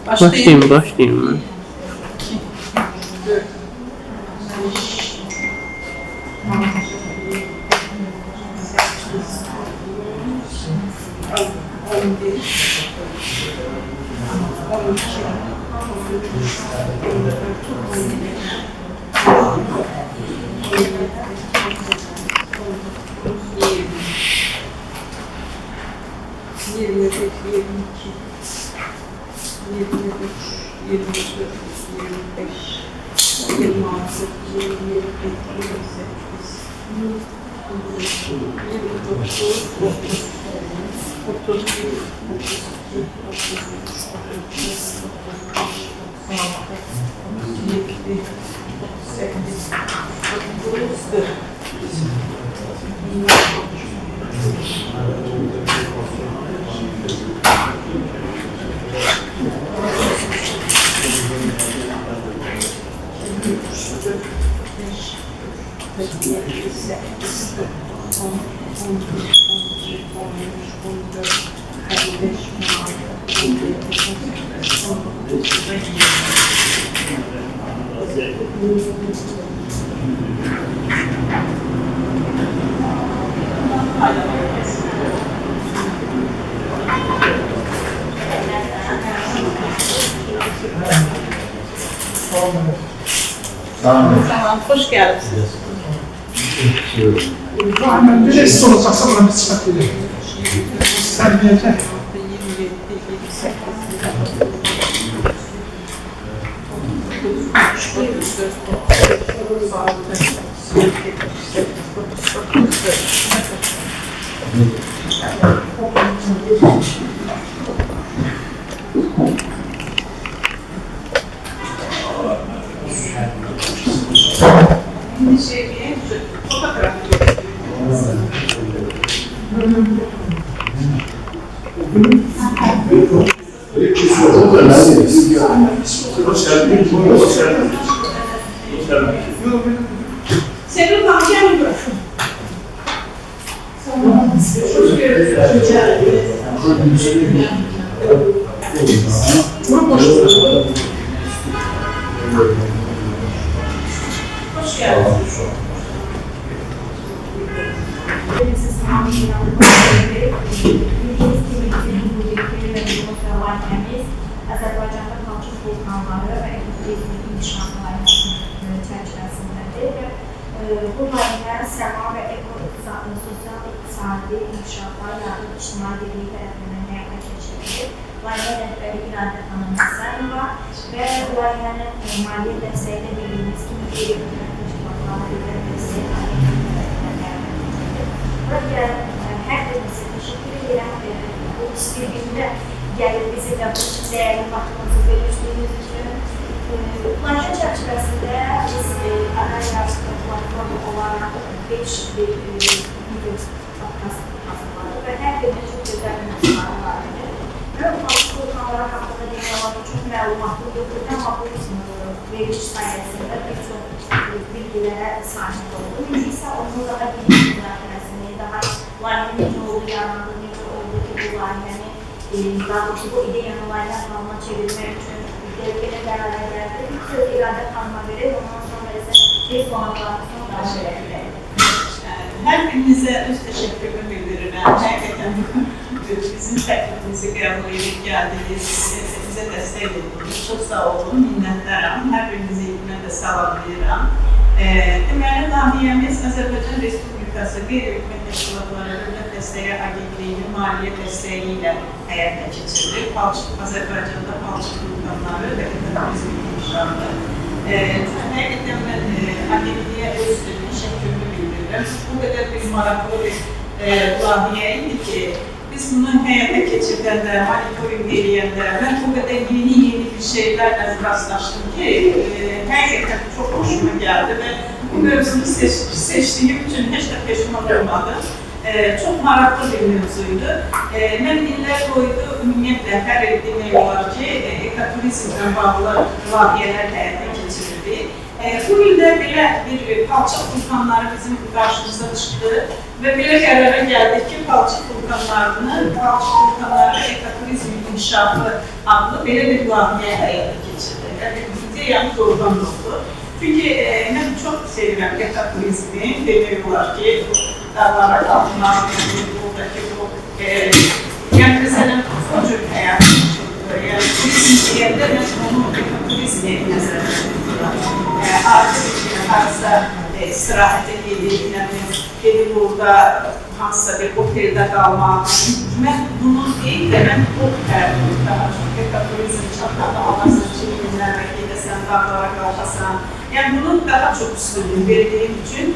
Başlayayım ben. Tamam, hoş geldiniz. Aynen, bir de siz olacaksa bana bir sıfat verin. Sermeyecek. Senin bahçen mi? Hoş geldiniz. Azərbaycanda Palçıq vulkanları və ekoloji inkişaf layihəsinin çərçivəsindədir və bu layihə səma və sosial-iqtisadi inkişaflar yardım ictimai birliyi tərəfindən həyata keçirilir. Layihə rəhbəri İradə xanım Həsənova və layihənin maliyyə dəstəyi də bildiyimiz kimi qeyri-dövlət təşkilatları və dəstəyi tərəfindən həyata keçirilir. Burada hər birinizə təşəkkür edirəm. Bu istədiyimdə gəlib bizi də bu dəyərli vaxtımızı bölüşdüyünüz üçün. Layihə çərçivəsində biz Aqayarski platformu olaraq 5 bir video podkast hazırladıq və hər birinin çox gözəl məlumatları var idi. Və Palçıq vulkanları haqqında demək olar ki, çox məlumatlı yoxdur, amma bu veriliş sayəsində bir çox bilgilərə sahib oldu. İndi isə onun daha geniş müzakirəsini, daha layihə necə oldu, yarandı, necə oldu ki, bu layihəni daha doğrusu bu ideyanı layihə halına çevirmək üçün belə qərara gəldi. Bir söz İradə xanıma verir, ondan sonra isə biz qonaqlarımızdan daşa edək. Hər birinizə öz təşəkkürümü bildirirəm. Həqiqətən bizim təklifimizi qəbul edib gəldiniz, bizə dəstək edildiniz. Çox sağ olun, minnətləram. Hər birinizi mən də salamlayıram. Deməli, layihəmiz Azərbaycan Respublikası Qeyri-Hökumət Təşkilatları Dövlət Dəstəyi Agentliyinin maliyyə dəstəyi ilə həyata keçirilir. Azərbaycanda Palçıq vulkanları və turizm inkişafı. Həqiqətən mən agentliyə öz təşəkkürümü bildirirəm. Bu qədər bir maraqlı bir layihə idi ki, biz bunu həyata keçirdəndə, monitoring eləyəndə, mən bu qədər yeni bir şeylərlə rastlaşdım ki, həqiqətən çox hoşuma gəldi və bu mövzunu seçdiyim üçün heç də peşman olmadım. Çox maraqlı bir mövzuydu. Mən illər boyunca ümumiyyətlə hər il demək olar ki, ekoturizmlə bağlı layihələr həyata keçirildi. Bu ildə belə bir Palçıq vulkanları bizim qarşımıza çıxdı və belə qərara gəldik ki, Palçıq vulkanları ekoturizm İnkişafı adlı belə bir layihə həyata keçirdi. Yəni, ideyamız oradan oldu. Çünki mən çox sevirəm ekotourizmi, demək olar ki, dağlara qalxmaq, buradakı bu, yəni məsələn, o cür həyat keçirdi. Yəni, turizm deyəndə mən onu ekotourizmi nəzərdə tuturam. Ayrıca bir harasa istirahətə gedib burada hansısa bir oteldə qalmaq. Mən bunu deyil də, mən o tərəfini daha çox ekotourizm çatladı alasın, çiğinlər və gedəsən, dağlara qalxasan. Yəni, bunun daha çox üstünlüğü verdiğim üçün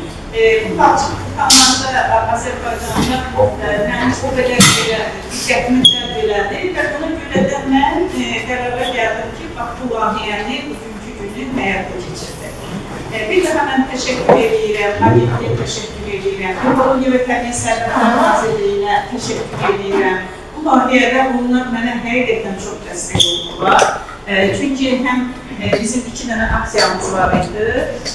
bu palçıq kanalında Azərbaycanda mən o qədər diqqətimi cəlb elədi və buna görə də mən qərara gəldim ki, bax, bu layihəni bugünkü günü həyata keçirdi. Bir daha mən təşəkkür edirəm, Agentliyə təşəkkür edirəm, Ekologiya və Təbii Sərvətlər Nazirliyinə təşəkkür edirəm. Bu layihədə bunlar mənə həqiqətən çox dəstək oldular. Çünki həm bizim 2 dənə aksiyamız var idi.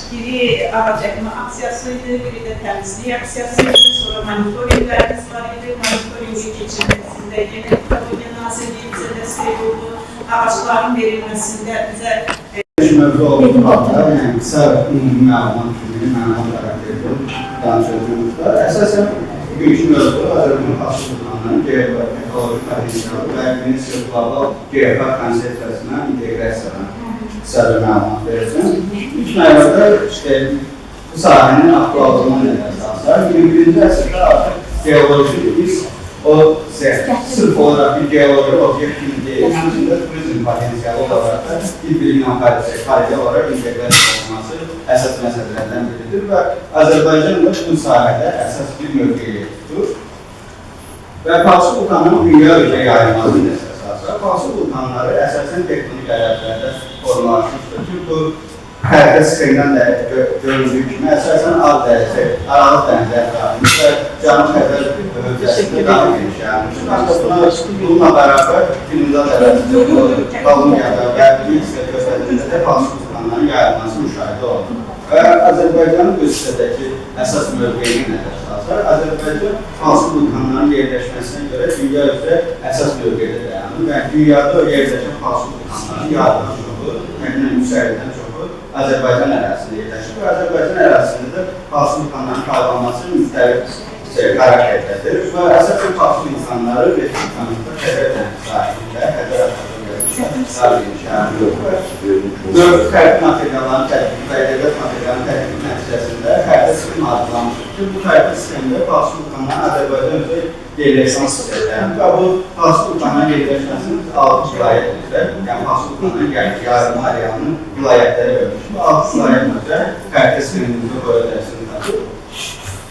Biri ağac əkmə aksiyası idi, biri də təmizlik aksiyası idi. Sonra monitoringlərimiz var idi. Monitoringi keçirməsində yeni Ekologiya Nazirliyi bizə dəstək oldu. Ağaçların verilməsində bizə mövzu olduğu halda, yəni qısa məlumat kimi məlumat xarakterli danışacağımızda, əsasən bugünkü mövzu Azərbaycan Xalqının ekoloji potensialı və UNESCO Global GFA konsepsiyasına inteqrasiyasına qısa bir məlumat verəcəm. İlk mərhələdə bu sahənin aktuallığına nəzər salsaq, 21-ci əsrdə artıq geoloji biz o sırf olaraq bir geoloji obyekt kimi deyil, içində turizm potensialı olaraq da bir-birinə xarici olaraq inteqrasiya olması əsas məsələlərdən biridir və Azərbaycan da bu sahədə əsas bir mövqeyi tutur. Və palçıq vulkanının dünya üzrə yayılmasını nəzərə salsaq, palçıq vulkanları əsasən tektonik ərəblərdə formalaşmışdır. Çünki bu xəritə skrindən də göründüyü kimi əsasən Aralıq dənizi ətrafında və Cənub Xəzər hövzəsində daha geniş yayılmışdır. Ancaq bununla bərabər Günümüzad ərazisində, Kolumiyada və Meksika körfəzində də palçıq vulkanların yayılması müşahidə olunur. Və Azərbaycanın bu hissədəki əsas mövqeyini nəzərə salsaq, Azərbaycan palçıq vulkanların yerləşməsinə görə dünya üzrə əsas mövqedə dayanır və dünyada yerləşən palçıq vulkanların yarından çoxu, təxminən 350-dən çoxu Azərbaycan ərazisində yerləşir və Azərbaycan ərazisində də palçıq vulkanların kaybolması müxtəlif xarakterdədir və əsasən palçıq insanları Respublikamızda Xəzər dənizi sahilində, Xəzər Mövcud xəritə materialların tətbiqi və edəbiyyat materialının tətbiqi nəticəsində xəritə sistemi hazırlanmışdır ki, bu xəritə sistemində palçıq vulkanların Azərbaycan üzrə yerləşməsi istəyirlər və bu palçıq vulkanların yerləşməsinin 6 vilayət üzrə, yəni palçıq vulkanların yayılma arealının vilayətləri bölmüşdür. Bu 6 vilayət üzrə xəritə sistemimizdə qoyulacaqsını tapır.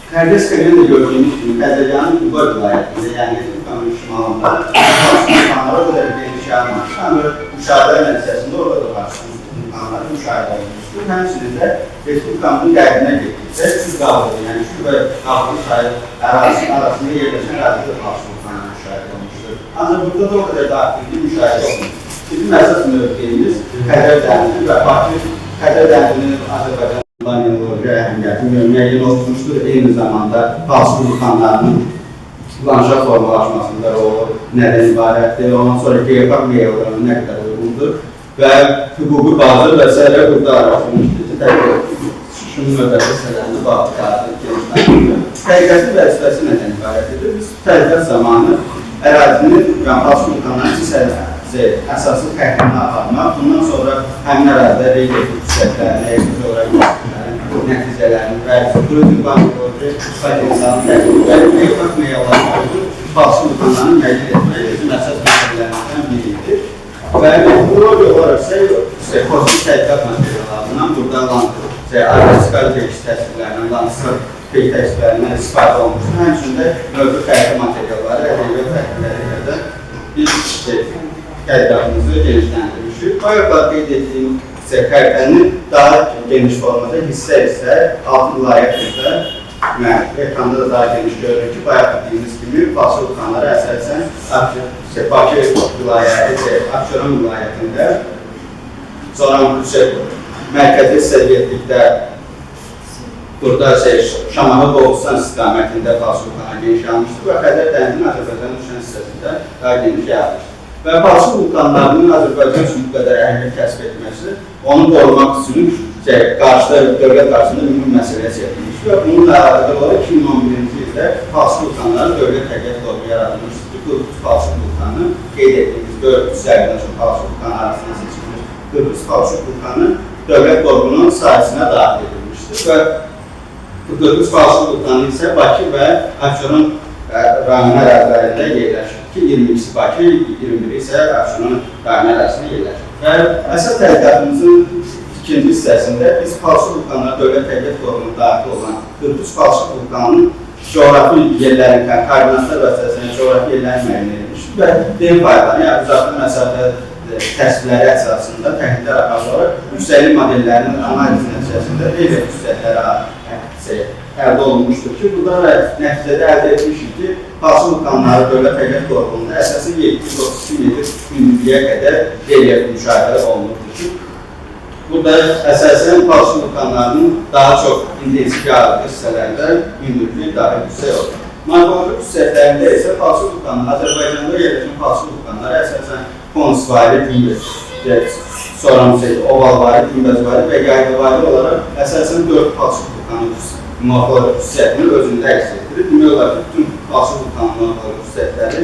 Xəritə sistemində gördüyümüz kimi Xəzəryanın Qubay vilayətində, yəni Respublikamın şimalında palçıq vulkanları o qədər geniş yayılmışdır. Ancaq müşahidələr nəticəsində orada da palçıq vulkanları müşahidə olunmuşdur. Həmçinin də Respublikamın qərbinə getdikdə Kürt dağlığı, yəni Kürt və dağlıq sahil ərazisinin arasında yerləşən ərazidə palçıq vulkanları müşahidə olunmuşdur. Ancaq burada da o qədər daxilli müşahidə olunmuşdur. Bizim əsas mövqeyimiz Xəzər dənizi və Bakı Xəzər dənizinin Azərbaycan geoloji əhəmiyyəti müəyyən olunmuşdur. Eyni zamanda palçıq vulkanlarının landşaft formalaşmasında rolu nədən ibarətdir, ondan sonra geofak meyalarına nə qədər uyğundur və hüquqi bazı və s. burada araşdırılmışdır ki, şunun müqəddəsələrini bağlı genişləndirir. Tədqiqatın vəzifəsi nədən ibarət edir? Biz tədqiqat zamanı ərazinin, yəni palçıq vulkanlarının əsaslı xəttini aparmaq, bundan sonra həmin ərazidə relyef xüsusiyyətlərini, nəticələrini və turizm bankoları potensialını təqdim və geofak meyalarını palçıq vulkanlarını müəyyən etmək bizim əsas məsələlərimizdən biridir. Və üroloji olaraq kosmik tədqiqat materiallarından burada aeroskal peyki təsvirlərindən, landsat peyki təsvirlərindən istifadə olmuşdur. Həmçində mövcud xəritə materialları və deyilə xəritələri ilə də biz tədqiqatımızı genişləndirmişik. O yuxarı qeyd etdiyim xəritənin daha geniş formada hissə-hissə, altı vilayət üzrə ekranda da daha geniş görünür ki, bayaq dediyimiz kimi palçıq vulkanları əsasən Bakı vilayəti, Abşeron vilayətində, sonra mərkəzi hissə getdikdə burada Şamaxı Qobustan istiqamətində palçıq vulkanları geniş yayılmışdır və Xəzər dənizinin Azərbaycanın düşən hissəsində daha geniş yayılmışdır. və palçıq vulkanlarının Azərbaycan üçün bu qədər əhəmiyyət kəsb etməsi, onu qorumaq üçün qarşıda, dövlət qarşısında mühüm məsələyə çevrilmiş və bununla əlaqədar olaraq 2011-ci ildə palçıq vulkanları dövlət təbiət qorumu yaradılmışdır ki, Qıbrıs palçıq vulkanı qeyd etdiyimiz 400-dən çox palçıq vulkanı arasında seçilmiş Qıbrıs palçıq vulkanı dövlət qorumunun sahəsinə daxil edilmişdir və bu Qıbrıs palçıq vulkanı isə Bakı və Abşeron rayon ərazilərində yerləşir ki, 22-si Bakı, 21-i isə Abşeron rayon ərazisində yerləşir. Və əsas tədqiqatımızın ikinci hissəsində biz palçıq vulkanları dövlət təbiət qorumunun daxil olan Qıbrıs palçıq vulkanının coğrafi yerlərin, koordinatlar vasitəsilə coğrafi yerlərin müəyyən edilmişdir və dem faydaları, yəni uzaqlı məsafə təsvirləri əsasında təhlillər aparılaraq yüksəklik modellərinin analiz nəticəsində belə yüksəkliklər əldə olunmuşdur ki, burada nəticədə əldə etmişik ki, palçıq vulkanları dövlət təbiət qorumununda əsasən 732 metr hündürlüyə qədər relyef müşahidə olunurdur ki, burada əsasən palçıq vulkanlarının daha çox intensiv yağıntı hissələrində hündürlüyü daha yüksək olur. Morfoloji xüsusiyyətlərində isə palçıq vulkanları, Azərbaycanda yerləşən palçıq vulkanları əsasən konusvari, dinbəz, ovalvari, dinbəzvari və yaylıvari olaraq əsasən 4 palçıq vulkanı morfoloji xüsusiyyətini özündə əks etdirir. Demək olar ki, bütün palçıq vulkanı morfoloji xüsusiyyətləri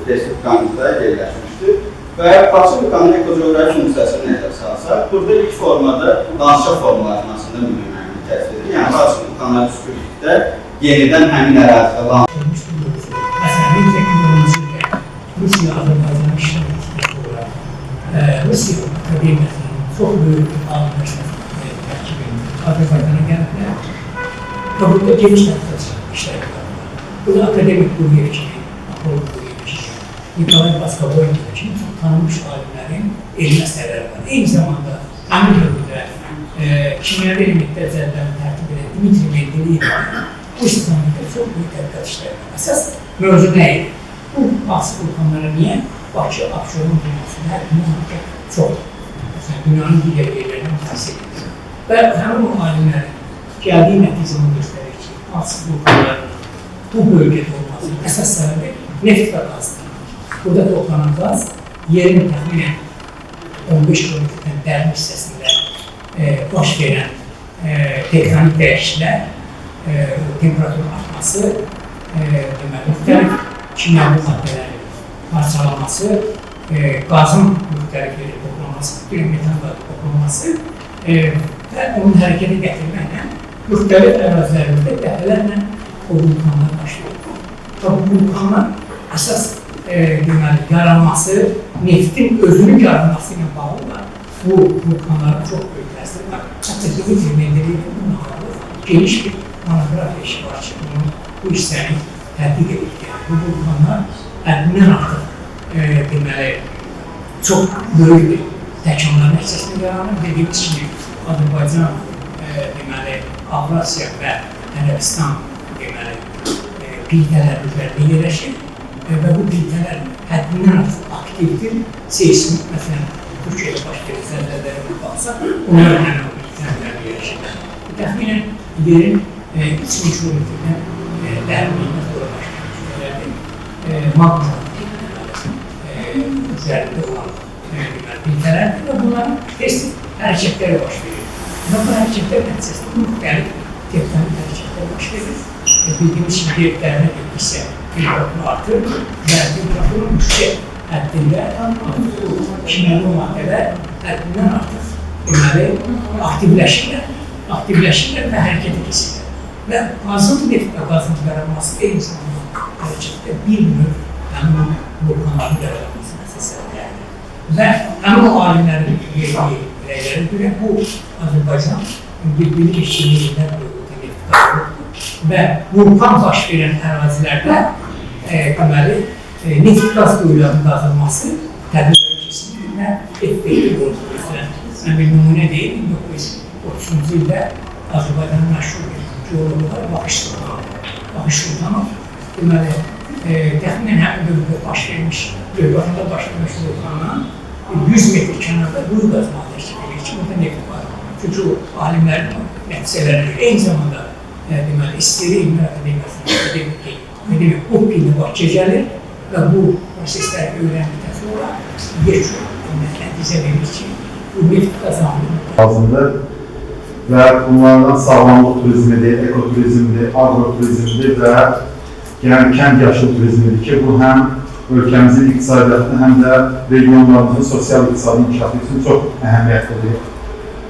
respublikamızda yerləşmişdir. Və palçıq vulkanının ekocoğrafi funksiyasını nəzərə salsaq, burada ilk formada landşaft formalaşmasında mühüm əhəmiyyət kəsb edir. Yəni, palçıq vulkanları püskürlükdə yenidən həmin ərazidə landşaft. Məsələn, bir teknolojisiyle Rusya, Azərbaycan işləmək olaraq Rusya Akademiyasının çox böyük alimləşməsi tərkibinin Azərbaycana gəliblər və burada geniş nəticə işlər yapıyorlar. Burada akademik Quliyev kimi, Apollo Quliyev kimi, Nikolay Baskaboy kimi çox tanınmış alimlərin elmi əsərləri var. Eyni zamanda həmin dövrdə kimyəvi elementlər üzərindən tərtib edən Dmitri Mendeleyev bu istiqamətdə çox böyük tədqiqat işləri var. Əsas mövzu nə idi? Bu palçıq vulkanlara niyə Bakı, Abşeron dünyasında hər gün çoxdur? Məsələn, dünyanın digər yerlərindən təsir edir. Və həmin o alimlərin gəldiyi nəticəni göstərir ki, palçıq vulkanlarının bu bölgədə olmasının əsas səbəbi neft və qazdır. Burada toplanan qaz yerin təxminən 15 kilometrdən dərin hissəsində baş verən tektonik dəyişikliklər, temperaturun artması, müxtəlif kimyəvi maddələrin parçalanması, qazın müxtəlif yerə toplanması, metan qazı toplanması və onun hərəkətə gətirməklə müxtəlif ərazilərimizdə dəfələrlə o vulkanlar başlayır. Və bu vulkanlar əsas yaranması, neftin özünün yaranması ilə bağlı var. Bu vulkanların çox böyük təsiri var. Hətta Dmitri Mendeleyev bununla bağlı geniş bir monografiya işi var ki, bu hissəni tədqiq edir. Bu vulkanlar həddindən artıq çox böyük bir təkamlar nəticəsində yaranır. Dediyimiz kimi, Azərbaycan, Avrasiya və Ərəbistan qitələr üzərində yerləşir və bu qitələr həddindən artıq aktivdir, seysmik, məsələn, Türkiyədə baş verən zəlzələlərə baxsaq, onlar həmin o qitələrdə yerləşir. Təxminən yerin 3000 kilometrdən dərinliyində sonra baş verən magma üzərində olan qitələrdir və bunların tez hərəkətləri baş verir. Və bu hərəkətlər nəticəsində müxtəlif tektonik hərəkətlər baş verir. Bildiğimiz gibi derine etmişse temperatur artır ve temperaturun yüksek həddində kimyəvi maddeler həddindən artıq aktivləşirlər və hərəkətə keçirlər. Və qazın neft və qazın yaranması eyni zamanda hərəkətdə bir növ həmin vulkanların yaranması məsələlərdir. Və həmin o alimlərin rəyləri görə bu Azərbaycan bir-birini keçirdiyi yerlər bölgədə neft qazı və vulkan baş verən ərazilərdə neft qaz quyularının qazılması tədbirlərin kesinliklə effektiv olur. Mən bir nümunə deyil, 1930-cu ildə Azərbaycanın məşhur bir geologu var, Bakış Sultanov. Təxminən həmin dövrdə baş vermiş, Gölbaşında baş vermiş vulkandan 100 metr kənarda quyu qazmağı təşkil edir ki, burada neft var. Çünki o alimlərin nəticələri eyni zamanda İstiri İlmlər Akademiyasının akademik OPİ'nin Bakıya gəlir və bu prosesləri öyrənməkdən sonra yekun nəticə verir ki, bu neft qazanımı lazımdır və bunlardan sağlamlıq turizmidir, ekoturizmdir, agroturizmdir və yəni kənd yaşıl turizmidir ki, bu həm ölkəmizin iqtisadiyyatını, həm də regionlarımızın sosial-iqtisadi inkişafı üçün çox əhəmiyyətlidir.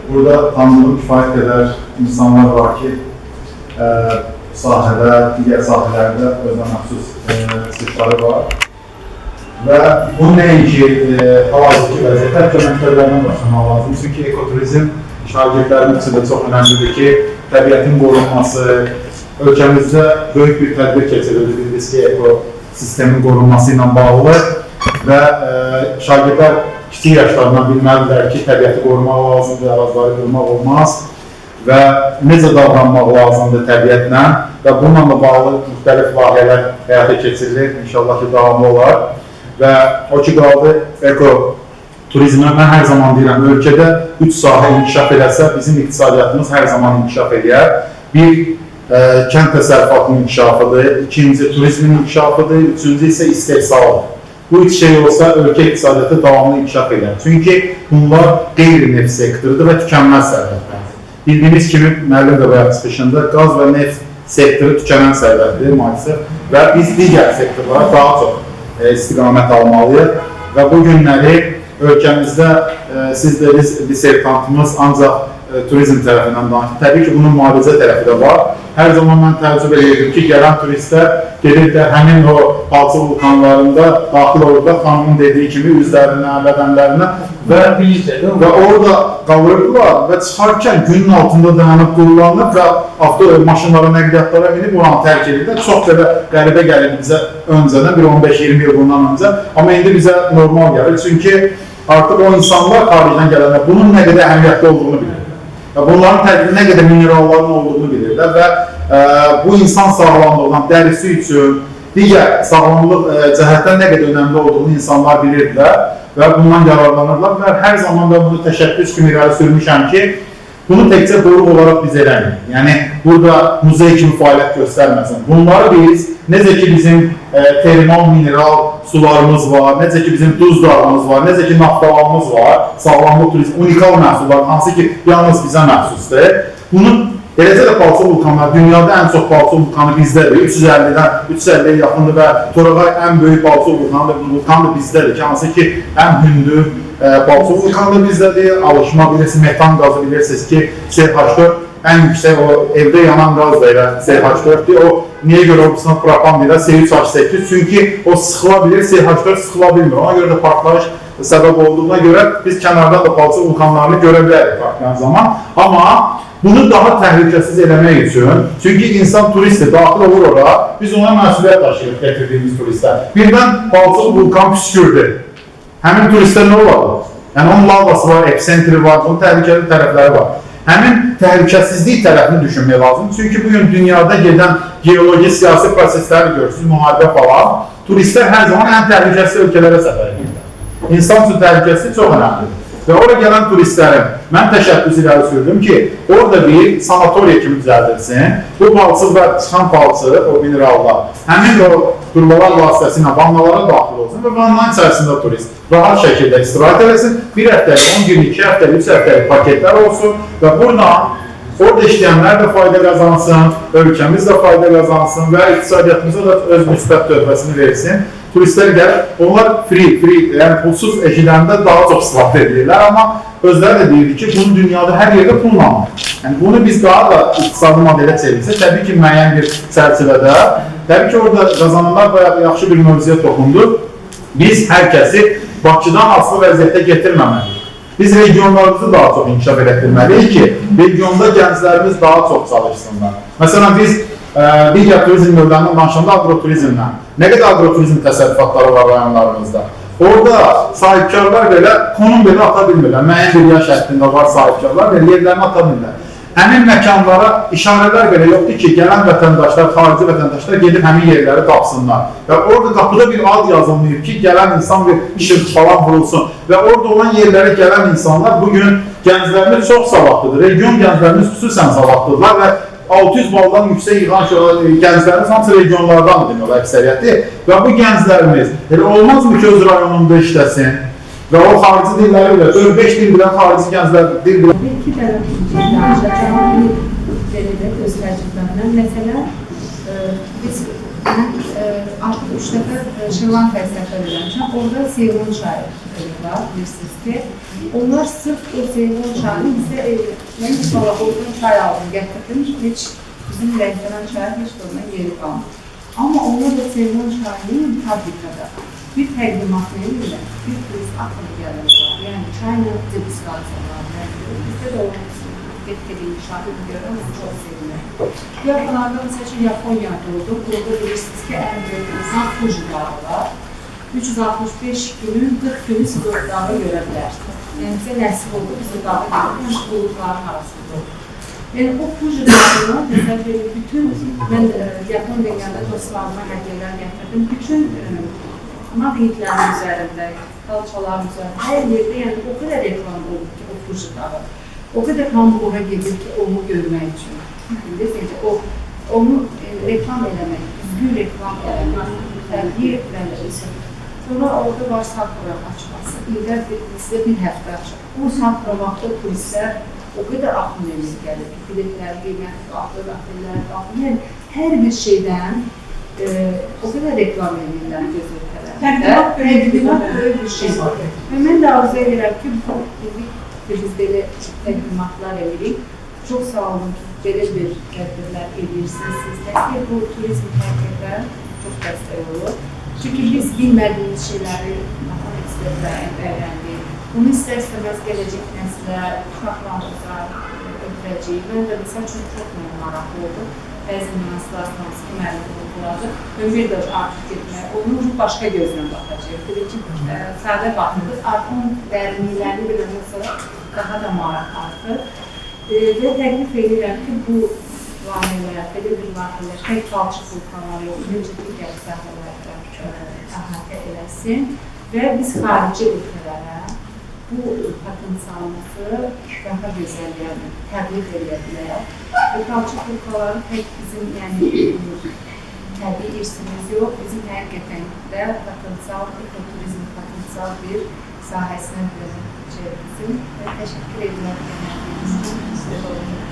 Burada tanıdığım kifayət qədər insanlar var ki, sahədə, digər sahələrdə özünə məxsus sirkləri var. Və bu nəinki hal-hazırki vəziyyətə hətta məktəblərdən başlamaq lazım. Çünki ekoturizm şagirdlərin üçün də çox önəmlidir ki, təbiətin qorunması, ölkəmizdə böyük bir tədbir keçirildi, bildiniz ki, ekosistemin qorunması ilə bağlı və şagirdlər kiçik yaşlarından bilməlidirlər ki, təbiəti qorumaq lazımdır, ağacları qırmaq olmaz və necə davranmaq lazımdır təbiətlə və bununla bağlı müxtəlif layihələr həyata keçirilir, inşallah ki, davamlı olar və o ki, qaldı ekoturizmə mən hər zaman deyirəm, ölkədə 3 sahə inkişaf edərsə, bizim iqtisadiyyatımız hər zaman inkişaf edər. Bir, kənd təsərrüfatının inkişafıdır, ikinci, turizmin inkişafıdır, üçüncü isə istehsaldır. Bu üç şey olsa, ölkə iqtisadiyyatı davamlı inkişaf edər. Çünki bunlar qeyri-neft sektorudur və tükənməz sərvətlərdir. Bildiyimiz kimi, müəllim də bayaq çıxışında qaz və neft sektoru tükənən sərvətdir maalesef və biz digər sektorlara daha çox istiqamət almalıyıq və bu günləri ölkəmizdə siz də disertantımız ancaq turizm tərəfindən danışır. Təbii ki, bunun müalicə tərəfi də var. Hər zaman mən təcrübə edirdim ki, gələn turistlər gelir də həmin o palçı vulkanlarında daxil olurlar, xanımın dediyi kimi üzlərinə, bədənlərinə və orada qalırdılar və çıxarkən günün altında dayanıb qullanıb və maşınlara, nəqliyyatlara minib oranı tərk edirlər. Çox belə qəribə gəlir bizə öncədən, bir 15-20 il bundan öncə. Amma indi bizə normal gəlir. Çünki artıq o insanlar xaricdən gələnlər bunun nə qədər əhəmiyyətli olduğunu bilir. Bunların tərkibində nə qədər mineralların olduğunu bilirlər və bu insan sağlamlığından, dərisi üçün, digər sağlamlıq cəhətdən nə qədər önəmli olduğunu insanlar bilirdilər və bundan yararlanırlar və hər zaman da bunu təşəbbüs kimi irəli sürmüşəm ki, bunu təkcə doğru olaraq biz eləməyik. Yəni, burada muzey kimi fəaliyyət göstərməsin. Bunları biz, necə ki bizim termal mineral sularımız var, necə ki bizim duz dağımız var, necə ki naftalarımız var, sağlamlıq turizm, unikal məhsullar, hansı ki yalnız bizə məxsusdur. Bunun eləcə də palçı vulkanlar, dünyada ən çox palçı vulkanı bizdədir, 350-yə yaxındır və Torağay ən böyük palçı vulkanı da bizdədir ki, hansı ki ən hündür palçı vulkanı da bizdədir, alışma bilirsiniz, metan qazı bilirsiniz ki, CH4 ən yüksək o evdə yanan qaz da elə CH4-dür, o niyə görə o propan deyirlər, C3H8, çünki o sıxıla bilir, CH4 sıxıla bilmir, ona görə də partlayış səbəb olduğuna görə biz kənardan da palçı vulkanlarını görə bilərik partlayan zaman, amma bunu daha təhlükəsiz eləmək üçün, çünki insan turistdir, daxil olur ora, biz ona məsuliyyət daşıyıb gətirdiyimiz turistlər. Birdən palçı vulkan püskürdü. Həmin turistlər nə olar? Yəni, onun lavası var, epicentri var, onun təhlükəli tərəfləri var. Həmin təhlükəsizlik tərəfini düşünmək lazım. Çünki bugün dünyada gedən geoloji, siyasi prosesləri görürsünüz, müharibə falan, turistlər hər zaman ən təhlükəsiz ölkələrə səfər edirlər. İnsan üçün təhlükəsizlik çox önəmlidir. Və oraya gələn turistlərin mən təşəbbüs irəli sürdüm ki, orada bir sanatoriya kimi düzəldilsin. Bu palçıqlar, çıxan palçı, o minerallar, həmin o turbalar vasitəsilə vannalara daxil olsun və vannanın içərisində turist rahat şəkildə istirahət eləsin. Bir həftəlik, 10 günlük, 2 həftəlik, 3 həftəlik paketlər olsun və buradan orada işləyənlər də fayda qazansın, ölkəmiz də fayda qazansın və iqtisadiyyatımıza da öz müsbət töhfəsini versin. Turistlər gəlir, onlar free, yəni pulsuz eşidəndə daha çox istifadə edirlər, amma özləri də deyirdi ki, bunu dünyada hər yerdə pulla alır. Yəni, bunu biz daha da iqtisadi modelə çevirsə, təbii ki, müəyyən bir çərçivədə, təbii ki, orada qazananlar bayağı yaxşı bir mövzuya toxundu. Biz hər kəsi Bakıdan asılı vəziyyətə getirməməliyik. Biz regionlarımızı daha çox inkişaf etdirməliyik ki, regionda gənclərimiz daha çox çalışsınlar. Məsələn, biz digər turizm növlərindən danışanda agroturizmdən. Nə qədər agroturizm təsərrüfatları var rayonlarımızda? Orada sahibkarlar belə konum belə ata bilmirlər. Müəyyən bir yaş həddində var sahibkarlar və yerlərini ata bilmirlər. Həmin məkanlara işarələr belə yoxdur ki, gələn vətəndaşlar, xarici vətəndaşlar gedib həmin yerləri tapsınlar. Və orada qapıda bir ad yazılmayıb ki, gələn insan bir işıq falan vurulsun. Və orada olan yerlərə gələn insanlar bugün gənclərimiz çox savadlıdır. Region gənclərimiz xüsusən savadlıdırlar və 600 baldan yüksək yığan gənclərimiz hamısı regionlardandır demək olar əksəriyyəti və bu gənclərimiz elə olmazmı ki, öz rayonunda işləsin və o xarici dilləri bilir, 4-5 dil bilən xarici gənclər dil bilən. İki tərəf danışacağım, öz təcrübəmdən. Məsələn, mən artıq 3 dəfə Şirvankaya səfər eləmişəm. Orada Seyvon çayı var, bilirsiniz ki. Onlar sırf o Seyvon çayını bizə, mən inşallah oradan çay aldım, gətirdim. Heç bizim Lənkəran çayı heç oradan geri qalmır. Amma onlar da Seyvon çayını fabrikada bir təqdimat verirlər, bir turist akını gəlirlər. Yəni çayla diskasiyalar, bizdə də onun getdiyini şahid görürəm, onu çox sevinirəm. Yaxınlarda məsələn Yaponiyada oldu, burada bilirsiniz ki, ən böyük insan Fuji dağı var. 365 günün 40 günü siz o dağı görə bilərsiniz. Yəni bizə nəsib oldu, biz o dağı görürük, bulutların arasında olur. Yəni o Fuji dağını, məsələn, bütün, mən Yapon dünyada dostlarıma hədiyyələr gətirdim, bütün maqnitlərin üzərində, qalçaların üzərində, hər yerdə, yəni o qədər reklam oldu ki, o Fuji dağı. O qədər hamı ora gedir ki, onu görmək üçün. Bilirsiniz, onu reklam eləmək, düzgün reklam eləmək, təbliğ etməliyiz. Sonra orada var Sakura açması, ildə sizə bir həftə açır. O Sakura vaxtda turistlər o qədər axın edir gəlir ki, biletlər, qiyməti qalxır, otellər qalxır. Yəni, hər bir şeydən o qədər reklam edirlər göz ölkələrində. Təqdimat böyük bir şey var. Və mən də arzu edirəm ki, biz belə təqdimatlar edirik. Çox sağ olun ki, belə bir tədbirlər edirsiniz sizdə ki, bu turizm hərəkətlər çox dəstək olur. Çünki biz bilmədiyimiz şeyləri daha ekspertlərə öyrəndik. Bunu istər-istəməz gələcək nəslə, uşaqlarımıza ötürəcəyik. Mən də məsəl üçün çox maraqlı oldum. Bəzi nüanslar hansı ki, müəllim oldulardı. Mən bir də artıq getmək, onun başqa gözlə baxacaq. Birinci, sadə baxımız, artıq onun dərinliklərini biləndən sonra daha da maraq artır. Və təklif edirəm ki, bu layihələr, belə bir layihələr, tək palçıq vulkanları yox, necə digər sahələrdə əhatə eləsin və biz xarici ölkələrə bu potensialımızı daha gözəl təbliğ edə bilər. Bu palçıq vulkanları tək bizim, yəni, təbii irsimiz yox, bizim həqiqətən də potensial, ekoturizm potensial bir sahəsinə bizim və təşəkkür edirəm.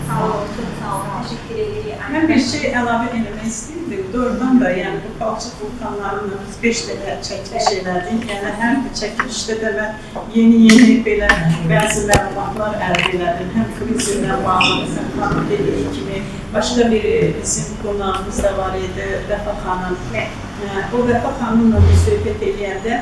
Sağ olun, çok sağ olun. Teşekkür ederim. Mən bir şey əlavə eləmək istəyirdim. Doğrudan da, yəni bu palçıq vulkanlarının 5 dəfə çəkiliş elədik. Yəni hər bir çəkilişdə də mən yeni belə bəzi məlumatlar əldə elədim. Həm turizmlə bağlı, bizim xanım dediyi kimi, başqa bir bizim qonağımız da var idi, Vəfa xanım. O Vəfa xanımla bir söhbət eləyəndə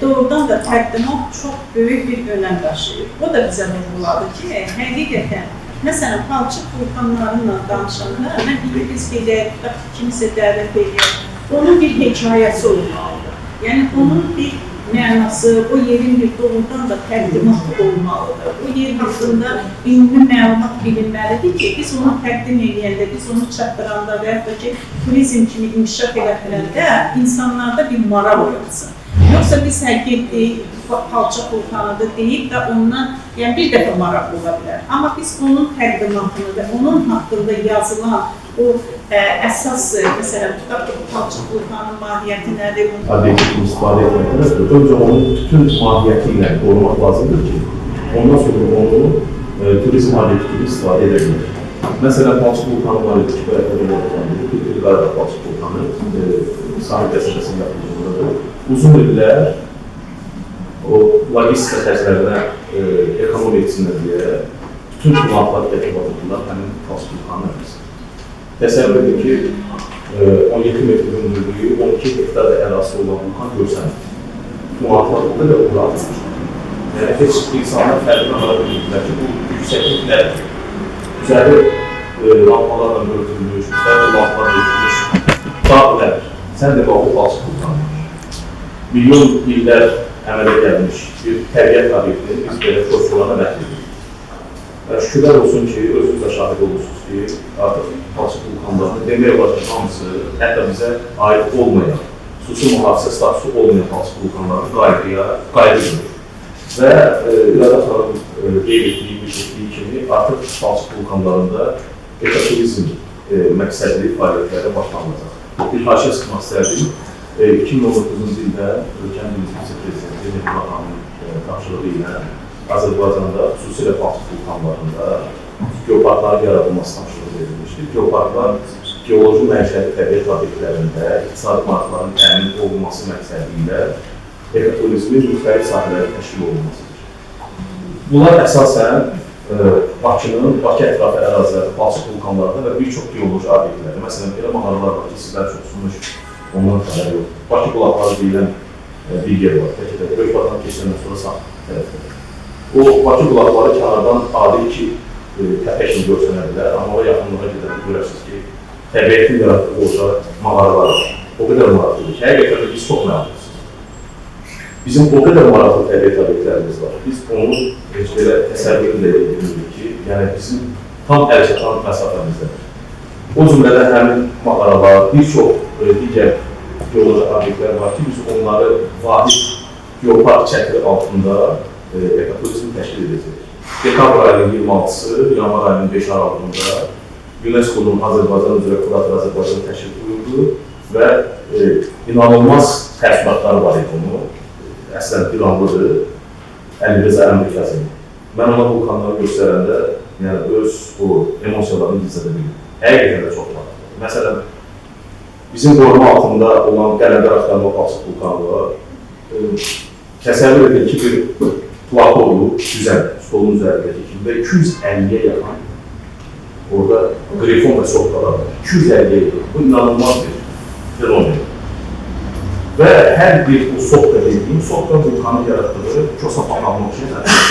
doğrudan da təqdimat çox böyük bir önəm daşıyır. O da bizə vurguladı ki, həqiqətən, məsələn, palçıq vulkanlarıyla danışanda, mən biz gedək, kimisə dəvət edək, onun bir hekayəsi olmalıdır. Yəni, onun bir mənası, o yerin bir doğrudan da təqdimatı olmalıdır. O yer haqqında ümumi məlumat bilinməlidir ki, biz onu təqdim edəndə, biz onu çatdıranda və yaxud da ki, turizm kimi inkişaf elətdirəndə insanlarda bir maraq oyansın. Yoxsa biz getdik, palçıq vulkanıdır deyib və ondan bir dəfə maraq ola bilər. Amma biz onun təqdimatını və onun haqqında yazılan o əsas, məsələn, tutaq ki, palçıq vulkanının mahiyyəti nədir? Obyektin istifadə etməkdir. Öncə onun bütün mahiyyəti ilə qorumaq lazımdır ki, ondan sonra onu turizm obyekti kimi istifadə edə bilir. Məsələn, palçıq vulkanı var idi ki, Qarabağ palçıq vulkanı sahil qəsəbəsində yapılmışdır. Uzun illər o logistika xərclərinə ekonomiya etsinlər deyə bütün qulaqlar gətirib atırdılar həmin palçıq vulkanı əmrisi. Təsəvvür edir ki, 17 metr hündürlüyü, 12 hektar ərazisi olan vulkan görsənir. Qulaqlar o qədər uğra atılmış. Yəni, heç insanlar fərqinə vara bilirlər ki, bu yüksəkliklər üzəri lampalarla örtülmüş, üzəri lampalarla örtülmüş dağlar. Sən də o palçıq vulkanı. Milyon illər əmələ gəlmiş bir təbiət obyektini biz belə koşullarına məhv edirik. Şükürlər olsun ki, özünüz də şahid olursunuz ki, artıq palçıq vulkanlarını demək olar ki, hamısı hətta bizə aid olmayan, xüsusi mühafizə statusu olmayan palçıq vulkanlarını qayıdırır. Və İrada xanım qeyd etdiyi kimi artıq palçıq vulkanlarında ekoturizm məqsədli fəaliyyətlərə başlanılacaq. Bir haşiyə sıxmaq istərdim. 2019-cu ildə ölkənin birinci vitse-prezidenti Mehdi Bakanın tapşırığı ilə Azərbaycanda, xüsusilə Baltik vulkanlarında geoparkların yaradılması tapşırığı verilmişdir. Geoparklar geoloji məişəli təbiət obyektlərində iqtisadi maraqların təmin olunması məqsədi ilə ekoturizmin müxtəlif sahələri təşkil olunmasıdır. Bunlar əsasən Bakı ətrafı ərazilərdə, Baltik vulkanlarında və bir çox geoloji obyektlərdə, məsələn, belə mağaralar var ki, sizlər çox sunmuş, ondan xəbər yox. Bakı qulaqları deyilən bir yer var, bəlkə də Böyük Vatan keçəndən sonra sağ tərəfdə. O, Bakı qulaqları kənardan adi iki təpə kimi görsənə bilər, amma o yaxınlığa gedəndə görərsiniz ki, təbiətin yaratdığı olsa mağaralar var. O qədər maraqlıdır ki, həqiqətən də biz çox məlumunuz. Bizim o qədər maraqlı təbiət obyektlərimiz var. Biz onu heç belə təsəvvürlə edirik ki, yəni bizim tam əlçatan məsafəmizdə. O cümlədən həmin mağaralar, bir çox digər geoloji obyektlər var ki, biz onları vahid geopark çəkiri altında ekoturizm təşkil edəcək. Dekabr ayının 26-sı, yanvar ayının 5 aralığında UNESCO-nun Azərbaycan üzrə Kurator Azərbaycan təşkil buyurdu və inanılmaz təəssüratları var idi onu. Əslən planlıdır, Əlirəza Əmri Kəzim. Mən ona vulkanları göstərəndə, yəni öz bu emosiyalarını gizlədə bildim. Həqiqətən də çox var. Məsələn, bizim qoruma altında olan Qələndər Axtarma Baltik vulkanı var. Təsəvvür edin ki, bir plato olub, düzən, stolun üzərindəki kimi və 250-yə yaxın orada qrifon və sopkalar var. 250-yə yaxın. Bu inanılmaz bir fenomen. Və hər bir bu sopka dediyim, sopka vulkanı yaratdığı Kosa Pakamlıq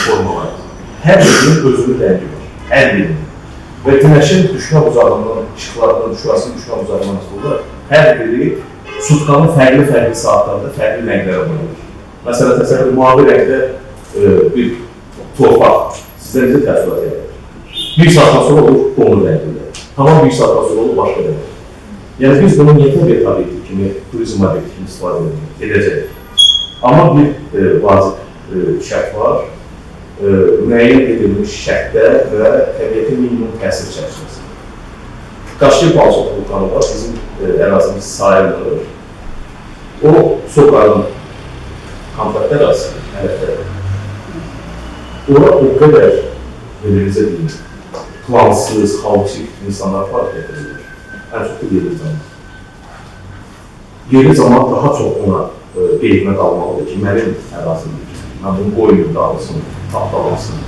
formalar. Hər birinin özünün rəngi var. Hər birinin. Və günəşin düşmə uzaqlığından, işıqlarından, şurasının düşmə uzaqlığından sonra hər biri sutkanın fərqli saatlarında fərqli rənglərə boyanır. Məsələn, təsəvvür, mavi rəngdə bir torpaq sizə necə təəssürat edir? Bir saatdan sonra olur donur rəngində. Tamam bir saatdan sonra olur başqa rəngdə. Yəni biz bunun yetə bir obyekti kimi, turizm obyekti kimi istifadə edəcəyik. Amma bir vacib şərt var, müəyyən edilmiş şərtdə və təbiətin minimum təsir çərçivəsində. Qaşqı Baltik vulkanı var, bizim ərazimiz sayılır. O, Soqarın kontaktlar arasında, ələtlərdə. Ora o qədər, necə deyim, plansız, xaotik insanlar fərq edilir. Ən çox da yerli zaman. Yerli zaman daha çox ona qeydinə qalmalıdır ki, mənim ərazimdir. Mən bunu qoyuyum, dağılsın, tapdalansın.